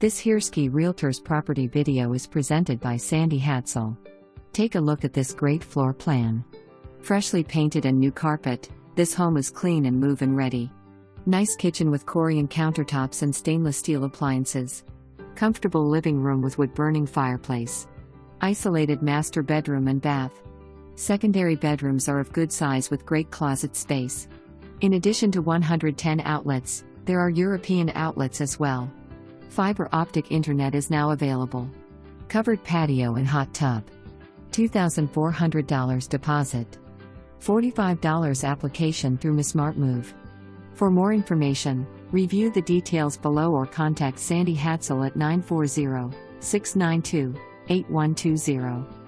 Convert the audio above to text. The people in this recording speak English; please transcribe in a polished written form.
This Hirschi Realtors property video is presented by Sandie Hadsell. Take a look at this great floor plan. Freshly painted and new carpet, this home is clean and move-in ready. Nice kitchen with Corian countertops and stainless steel appliances. Comfortable living room with wood-burning fireplace. Isolated master bedroom and bath. Secondary bedrooms are of good size with great closet space. In addition to 110 outlets, there are European outlets as well. Fiber optic internet is now available. Covered patio and hot tub. $2,400 deposit. $45 application through mysmartmove. For more information, review the details below or contact Sandie Hadsell at 940-692-8120.